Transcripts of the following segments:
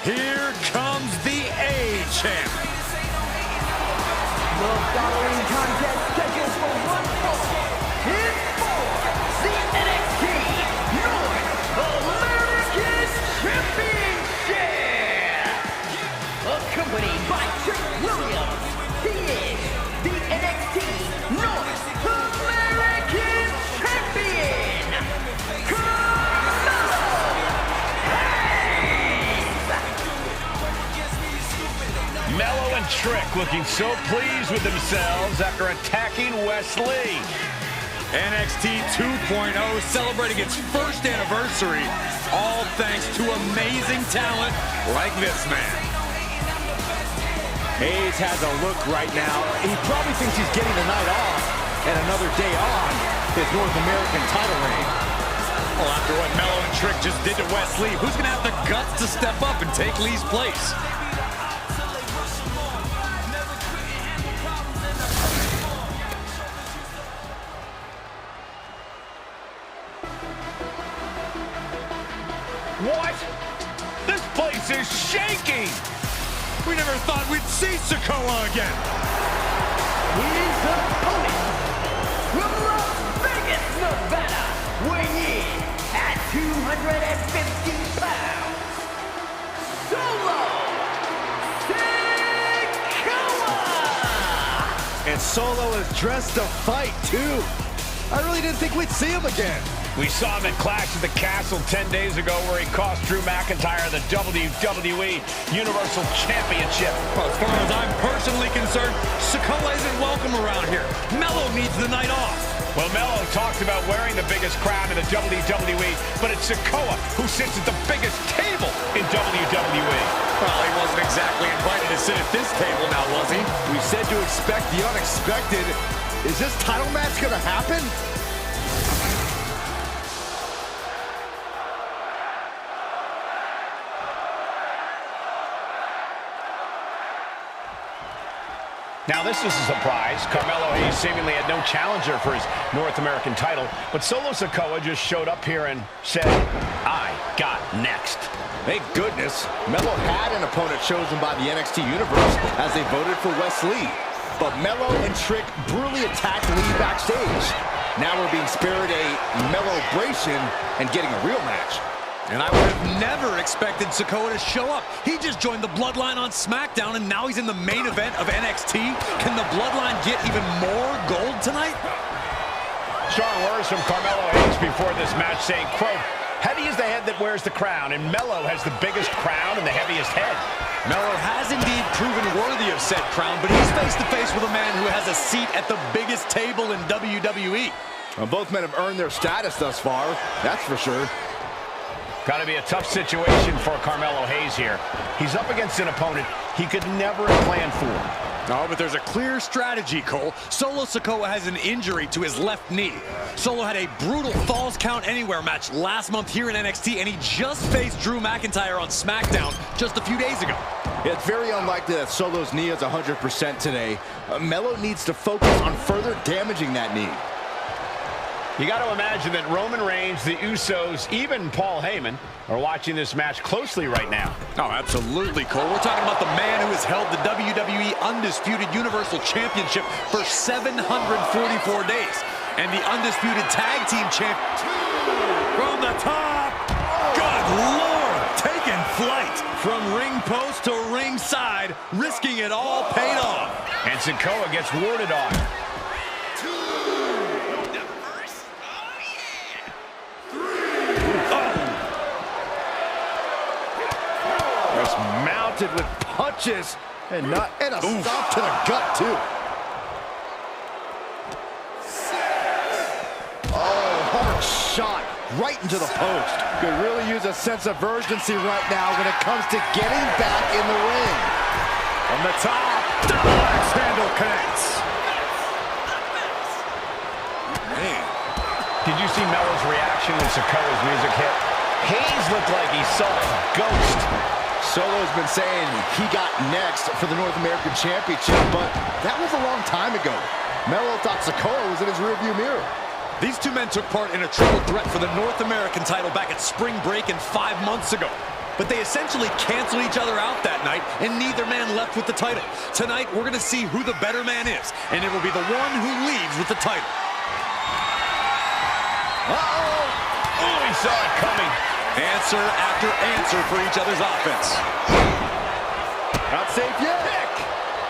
Here comes the A-Champ. The following contest scheduled for one fall is for the NXT North American Championship. Accompanied by Trick Williams, he is the NXT North American Champion, Carmelo. Mello and Trick looking so pleased with themselves after attacking Wesley. NXT 2.0 celebrating its first anniversary, all thanks to amazing talent like this man. Hayes has a look right now. He probably thinks he's getting the night off and another day on his North American title reign. Well, after what Mello and Trick just did to Wesley, who's going to have the guts to step up and take Lee's place? What? This place is shaking! We never thought we'd see Sikoa again. His opponent from Las Vegas, Nevada, weighing in at 250 pounds, Solo Sikoa! And Solo is dressed to fight, too. I really didn't think we'd see him again. We saw him at Clash at the Castle 10 days ago where he cost Drew McIntyre the WWE Universal Championship. Well, as far as I'm personally concerned, Sikoa isn't welcome around here. Mello needs the night off. Well, Mello talked about wearing the biggest crown in the WWE, but it's Sikoa who sits at the biggest table in WWE. Well, he wasn't exactly invited to sit at this table now, was he? We said to expect the unexpected. Is this title match gonna happen? Now, this is a surprise. Carmelo Hayes seemingly had no challenger for his North American title, but Solo Sikoa just showed up here and said, I got next. Thank goodness. Mello had an opponent chosen by the NXT Universe as they voted for Wesley. But Mello and Trick brutally attacked Lee backstage. Now we're being spared a Mello-bration and getting a real match. And I would have never expected Sikoa to show up. He just joined the Bloodline on SmackDown, and now he's in the main event of NXT. Can the Bloodline get even more gold tonight? Strong words from Carmelo Hayes before this match saying, quote, heavy is the head that wears the crown, and Mello has the biggest crown and the heaviest head. Mello has indeed proven worthy of said crown, but he's face-to-face with a man who has a seat at the biggest table in WWE. Well, both men have earned their status thus far, that's for sure. Got to be a tough situation for Carmelo Hayes here. He's up against an opponent he could never have planned for. Oh, but there's a clear strategy, Cole. Solo Sikoa has an injury to his left knee. Solo had a brutal Falls Count Anywhere match last month here in NXT, and he just faced Drew McIntyre on SmackDown just a few days ago. It's very unlikely that Solo's knee is 100% today. Mello needs to focus on further damaging that knee. You got to imagine that Roman Reigns, the Usos, even Paul Heyman are watching this match closely right now. Oh, absolutely, Cole. We're talking about the man who has held the WWE Undisputed Universal Championship for 744 days. And the Undisputed Tag Team Champ from the top. Good Lord, taking flight from ring post to ringside, risking it all paid off. And Sikoa gets warded on. Mounted with punches and a stop to the gut too. Oh, hard shot right into the post. Could really use a sense of urgency right now when it comes to getting back in the ring. From the top, double axe handle connects. Man. Did you see Mello's reaction when Sikoa's music hit? Hayes looked like he saw a ghost. Solo's been saying he got next for the North American Championship, but that was a long time ago. Mello thought Sikoa was in his rearview mirror. These two men took part in a triple threat for the North American title back at Spring Break and 5 months ago. but they essentially canceled each other out that night, and neither man left with the title. Tonight, we're going to see who the better man is, and it will be the one who leaves with the title. Uh-oh! Oh, he saw it coming. Answer after answer for each other's offense. Not safe yet.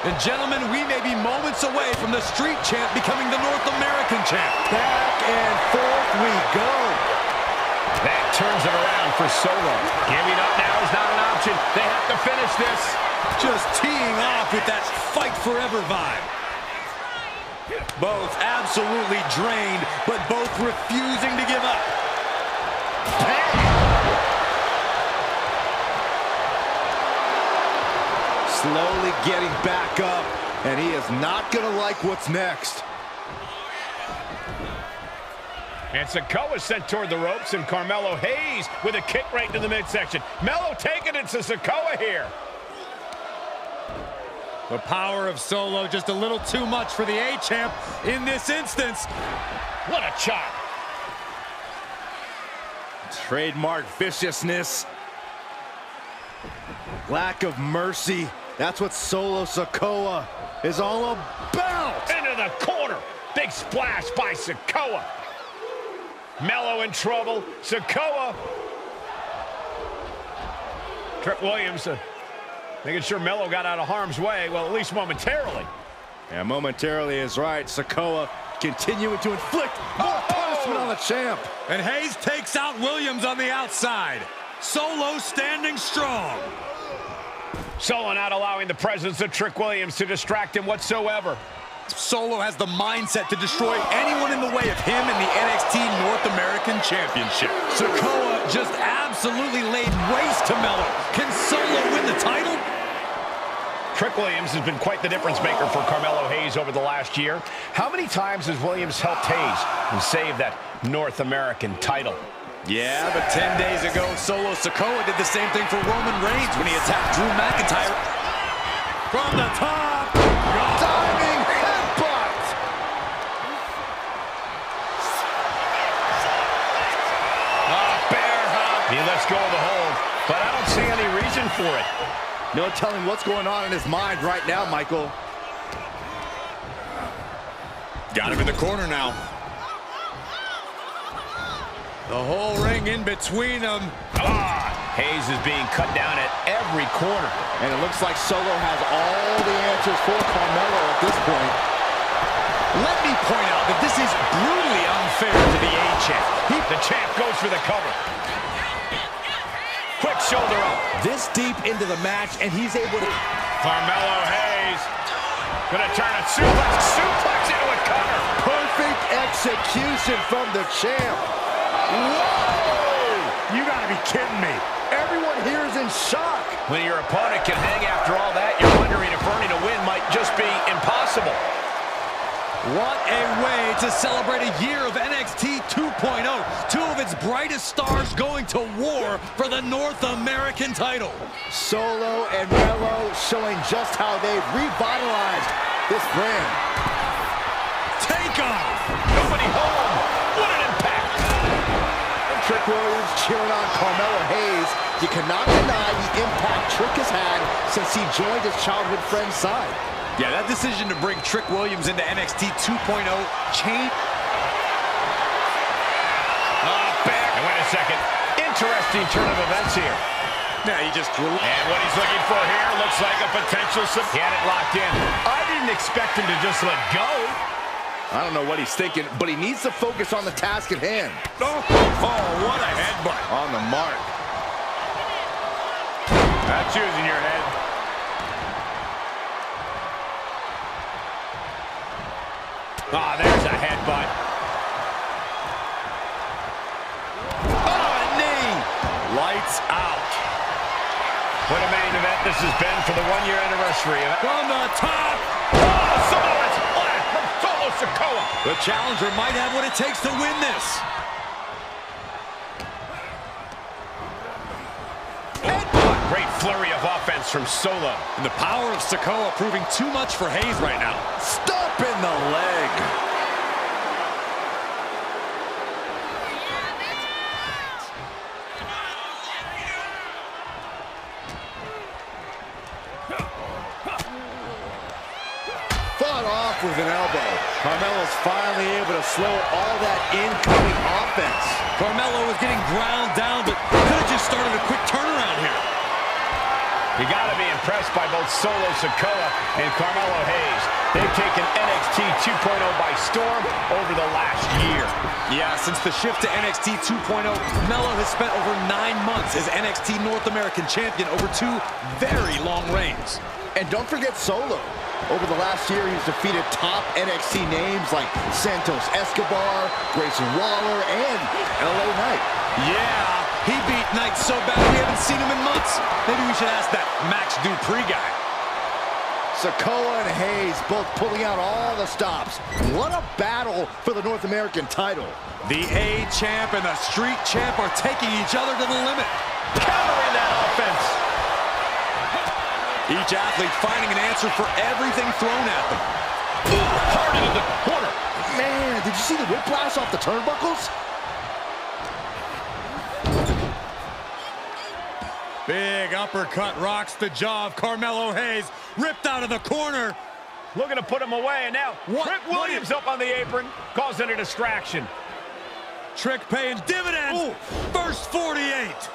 And gentlemen, we may be moments away from the street champ becoming the North American champ. Back and forth we go. That turns it around for Solo. Giving up now is not an option. They have to finish this. Just teeing off with that fight forever vibe. Both absolutely drained, but both refusing to give up. Slowly getting back up, and he is not going to like what's next. And Sikoa sent toward the ropes, and Carmelo Hayes with a kick right to the midsection. Melo taking it to Sikoa here. The power of Solo just a little too much for the A-champ in this instance. What a chop. Trademark viciousness. Lack of mercy. That's what Solo Sikoa is all about. Into the corner. Big splash by Sikoa. Melo in trouble. Sikoa. Trick Williams making sure Melo got out of harm's way. Well, at least momentarily. Yeah, momentarily is right. Sikoa continuing to inflict more punishment on the champ. And Hayes takes out Williams on the outside. Solo standing strong. Solo not allowing the presence of Trick Williams to distract him whatsoever. Solo has the mindset to destroy anyone in the way of him in the NXT North American Championship. Sikoa just absolutely laid waste to Melo. Can Solo win the title? Trick Williams has been quite the difference maker for Carmelo Hayes over the last year. How many times has Williams helped Hayes and saved that North American title? Yeah, but 10 days ago, Solo Sikoa did the same thing for Roman Reigns when he attacked Drew McIntyre. From the top, Diving headbutt. Bear hug. He lets go of the hold, but I don't see any reason for it. No telling what's going on in his mind right now, Michael. got him in the corner now. The whole ring in between them. Hayes is being cut down at every corner. And it looks like Solo has all the answers for Carmelo at this point. Let me point out that this is brutally unfair to the A-champ. The champ goes for the cover. Quick shoulder up. This deep into the match, and he's able to... Carmelo Hayes gonna turn a suplex into a cover. Perfect execution from the champ. Whoa! You gotta be kidding me. Everyone here is in shock. When your opponent can hang after all that, you're wondering if earning a win might just be impossible. What a way to celebrate a year of NXT 2.0. Two of its brightest stars going to war for the North American title. Solo and Melo showing just how they've revitalized this brand. Take off! Nobody home. What an impact. And Trick Williams cheering on Carmelo Hayes. You cannot deny the impact Trick has had since he joined his childhood friend's side. Yeah, that decision to bring Trick Williams into NXT 2.0 changed. Back. And wait a second. Interesting turn of events here. Yeah, he just threw. And what he's looking for here looks like a potential... He had it locked in. I didn't expect him to just let go. I don't know what he's thinking, but he needs to focus on the task at hand. Oh, what a headbutt. On the mark. That's using your head. There's a headbutt. Knee. Lights out. What a main event this has been for the one-year anniversary of it. From the top. Solo splat from Solo Sikoa. The challenger might have what it takes to win this. Great flurry of offense from Solo. And the power of Sikoa proving too much for Hayes right now. Stop in the leg. cut off with an elbow. Carmelo's finally able to slow all that incoming offense. Carmelo was getting ground down, but could have just started a quick turnaround here. You got to be impressed by both Solo Sikoa and Carmelo Hayes. They've taken NXT 2.0 by storm over the last year. Yeah, since the shift to NXT 2.0, Melo has spent over 9 months as NXT North American Champion over 2 very long reigns. And don't forget Solo. Over the last year, he's defeated top NXT names like Santos Escobar, Grayson Waller, and LA Knight. Yeah, he beat Knight so bad we haven't seen him in months. Maybe we should ask that Max Dupree guy. Sikoa and Hayes both pulling out all the stops. What a battle for the North American title. The A-Champ and the Street Champ are taking each other to the limit. Countering that offense. Each athlete finding an answer for everything thrown at them. Hard into the corner. Man, did you see the whiplash off the turnbuckles? Big uppercut rocks the jaw of Carmelo Hayes. Ripped out of the corner. Looking to put him away, and now What? Trick Williams up on the apron, causing a distraction. Trick paying dividends. Ooh. First 48.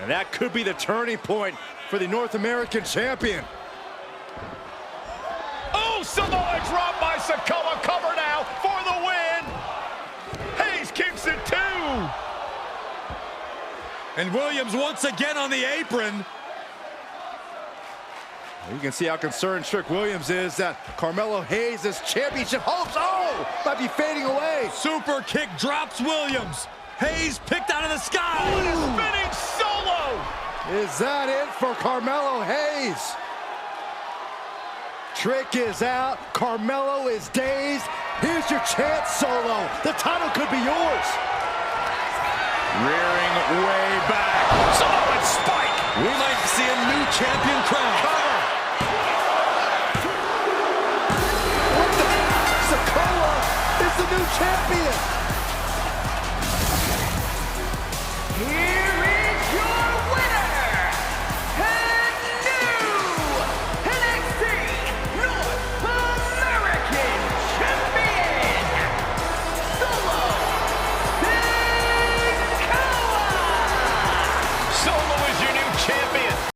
And that could be the turning point for the North American champion. Oh, Samoa drop by Sikoa. Cover now for the win. Hayes kicks it too. And Williams once again on the apron. You can see how concerned Trick Williams is that Carmelo Hayes' championship hopes, might be fading away. Super kick drops Williams. Hayes picked out of the sky. What a spinning solo. Is that it for Carmelo Hayes? Trick is out. Carmelo is dazed. Here's your chance, Solo. The title could be yours. Rearing way back. Samoan spike. We might see a new champion crown. Sikoa is the new champion.